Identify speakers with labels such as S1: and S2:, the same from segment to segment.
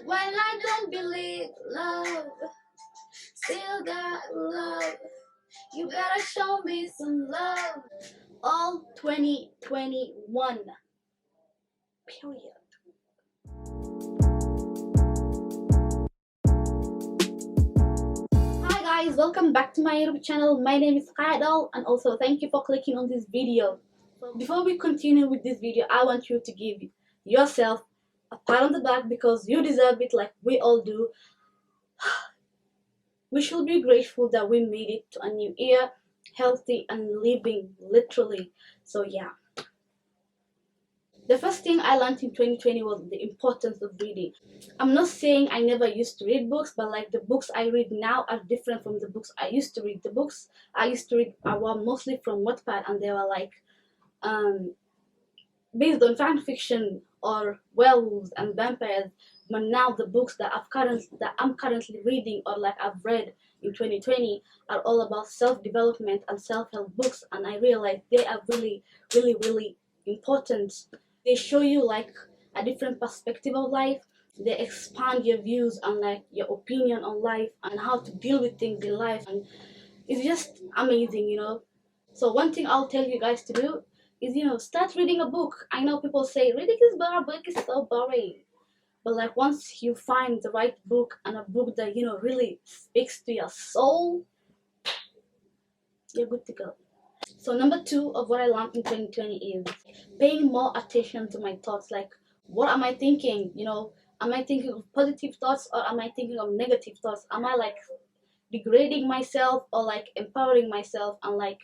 S1: When I don't believe love, still got love. You better show me some love. All 2021. Period. Hi guys, welcome back to my YouTube channel. My name is Khayadoll, and also thank you for clicking on this video. So before we continue with this video, I want you to give yourself a pat on the back because you deserve it like we all do. We should be grateful that we made it to a new year, healthy and living, literally. So yeah. The first thing I learned in 2020 was the importance of reading. I'm not saying I never used to read books, but like the books I read now are different from the books I used to read. The books I used to read were mostly from Wattpad, and they were like based on fan fiction or werewolves and vampires. But now the books that I'm currently reading or like I've read in 2020 are all about self-development and self-help books, and I realized they are really, really, really important. They show you like a different perspective of life. They expand your views and like your opinion on life and how to deal with things in life, and it's just amazing, you know. So one thing I'll tell you guys to do is, you know, start reading a book. I know people say reading is boring, book is so boring, but like once you find the right book and a book that, you know, really speaks to your soul, you're good to go. So number 2 of what I learned in 2020 is paying more attention to my thoughts. Like, what am I thinking? You know, am I thinking of positive thoughts or am I thinking of negative thoughts? Am I like degrading myself or like empowering myself and like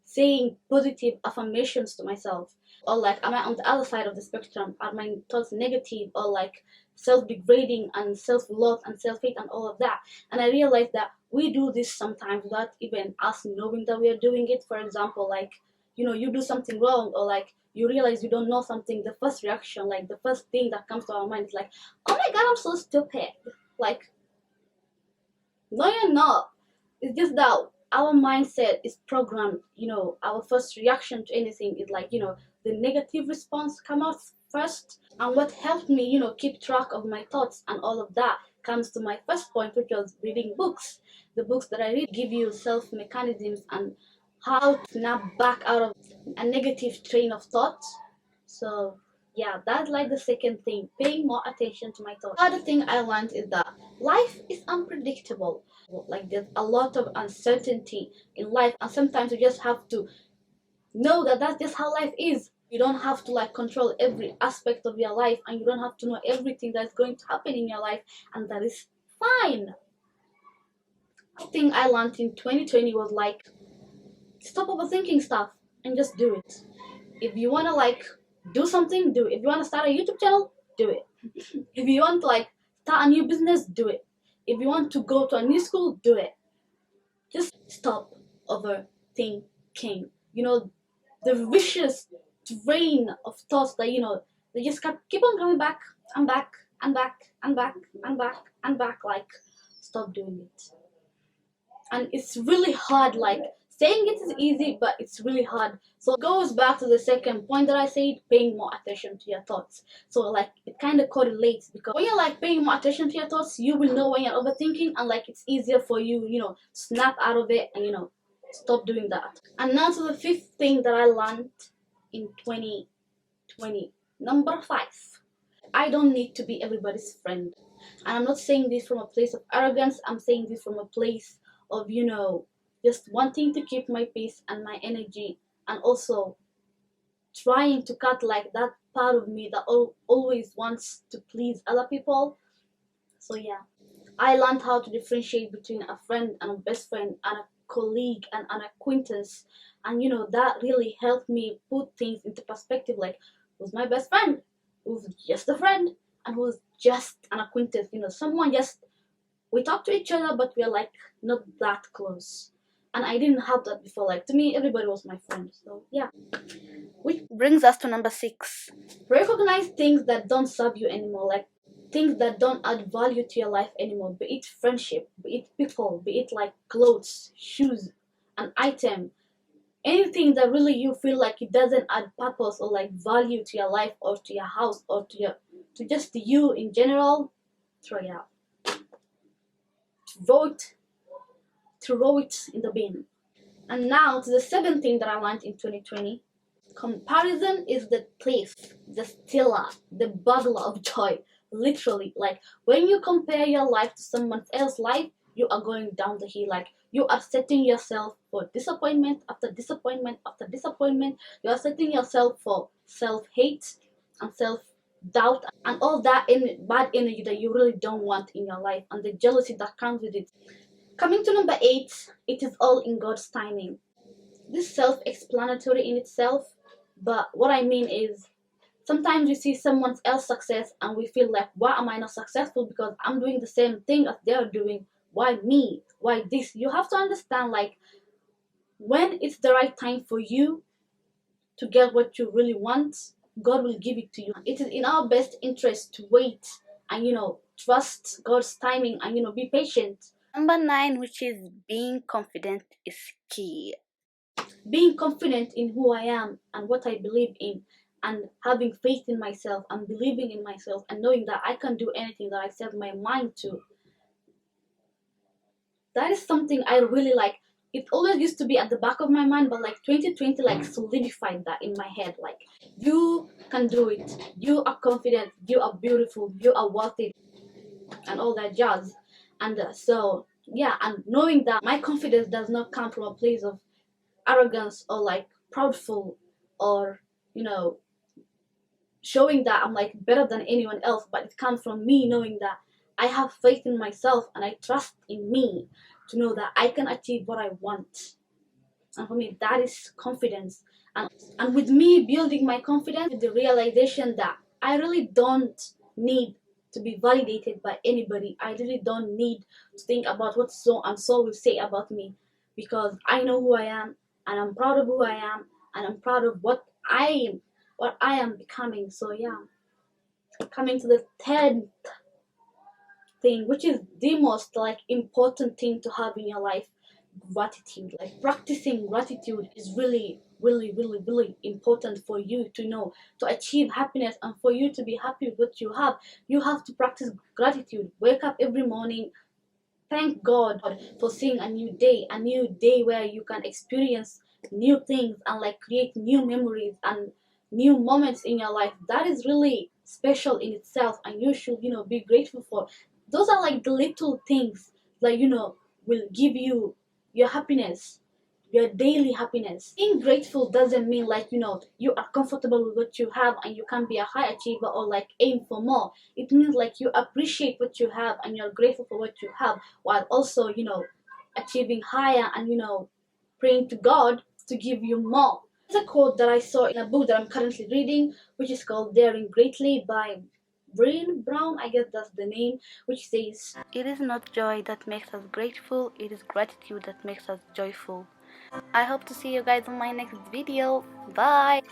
S1: saying positive affirmations to myself? Or like, am I on the other side of the spectrum? Are my thoughts negative or like self-degrading and self-love and self-hate and all of that? And I realized that we do this sometimes without even us knowing that we are doing it. For example, like, you know, you do something wrong or like you realize you don't know something. The first reaction, like the first thing that comes to our mind is like, oh my god, I'm so stupid. Like, no, you're not. It's just that our mindset is programmed. You know, our first reaction to anything is like, you know, the negative response come out first. And what helped me, you know, keep track of my thoughts and all of that comes to my first point, which was reading books. The books that I read give you self mechanisms and how to snap back out of a negative train of thought. So yeah, that's like the second thing, paying more attention to my thoughts. The other thing I learned is that life is unpredictable. Like, there's a lot of uncertainty in life, and sometimes you just have to know that that's just how life is. You don't have to like control every aspect of your life, and you don't have to know everything that's going to happen in your life, and that is fine. The thing I learned in 2020 was like, stop overthinking stuff and just do it. If you want to like do something, do it. If you want to start a YouTube channel, do it. If you want to like start a new business, do it. If you want to go to a new school, do it. Just stop overthinking. You know, the vicious train of thoughts that, you know, they just keep on coming back and back and back and back and back and back. Like, stop doing it. And it's really hard. Like, saying it is easy, but it's really hard. So it goes back to the second point that I said, paying more attention to your thoughts. So like, it kind of correlates, because when you're like paying more attention to your thoughts, you will know when you're overthinking, and like it's easier for you, you know, snap out of it and, you know, stop doing that. And now to the fifth thing that I learned in 2020. Number 5. I don't need to be everybody's friend. And I'm not saying this from a place of arrogance. I'm saying this from a place of, you know, just wanting to keep my peace and my energy, and also trying to cut like that part of me that always wants to please other people. So yeah, I learned how to differentiate between a friend and a best friend and a colleague and an acquaintance, and you know, that really helped me put things into perspective. Like, who's my best friend, who's just a friend, and who's just an acquaintance. You know, someone just, we talk to each other but we're like not that close. And I didn't have that before. Like, to me, everybody was my friend. So yeah, which brings us to number 6. Recognize things that don't serve you anymore. Like, things that don't add value to your life anymore, be it friendship, be it people, be it like clothes, shoes, an item, anything that really you feel like it doesn't add purpose or like value to your life or to your house or to just you in general. throw it out, throw it, throw it in the bin. And now to the seventh thing that I learned in 2020. Comparison is the thief, the stealer, the burglar of joy. Literally, like when you compare your life to someone else's life, you are going down the hill. Like you are setting yourself for disappointment after disappointment after disappointment. You are setting yourself for self-hate and self-doubt and all that bad energy that you really don't want in your life, and the jealousy that comes with it. Coming to number 8, it is all in God's timing. This is self-explanatory in itself, but what I mean is sometimes we see someone else's success and we feel like, why am I not successful? Because I'm doing the same thing as they're doing. Why me? Why this? You have to understand, like, when it's the right time for you to get what you really want, God will give it to you. It is in our best interest to wait and, trust God's timing and, be patient.
S2: Number 9, which is being confident, is key.
S1: Being confident in who I am and what I believe in, and having faith in myself and believing in myself and knowing that I can do anything that I set my mind to. That is something I really like. It always used to be at the back of my mind, but like 2020 like solidified that in my head. Like, you can do it. You are confident. You are beautiful. You are worthy, and all that jazz. And so yeah, and knowing that my confidence does not come from a place of arrogance or like proudful or showing that I'm like better than anyone else, but it comes from me knowing that I have faith in myself and I trust in me to know that I can achieve what I want. And for me, that is confidence. And with me building my confidence with the realization that I really don't need to be validated by anybody. I really don't need to think about what so and so will say about me, because I know who I am and I'm proud of who I am and I'm proud of what I am becoming. So yeah, coming to the 10th thing, which is the most like important thing to have in your life: gratitude. Like, practicing gratitude is really important for you to achieve happiness, and for you to be happy with what you have to practice gratitude. Wake up every morning, thank God for seeing a new day where you can experience new things and like create new memories and new moments in your life. That is really special in itself, and you should be grateful for. Those are like the little things that will give you your happiness, your daily happiness. Being grateful doesn't mean like you are comfortable with what you have and you can be a high achiever or like aim for more. It means like you appreciate what you have and you're grateful for what you have, while also achieving higher and praying to God to give you more. There's a quote that I saw in a book that I'm currently reading, which is called Daring Greatly by Brené Brown, I guess that's the name, which says,
S2: "It is not joy that makes us grateful, it is gratitude that makes us joyful." I hope to see you guys on my next video. Bye!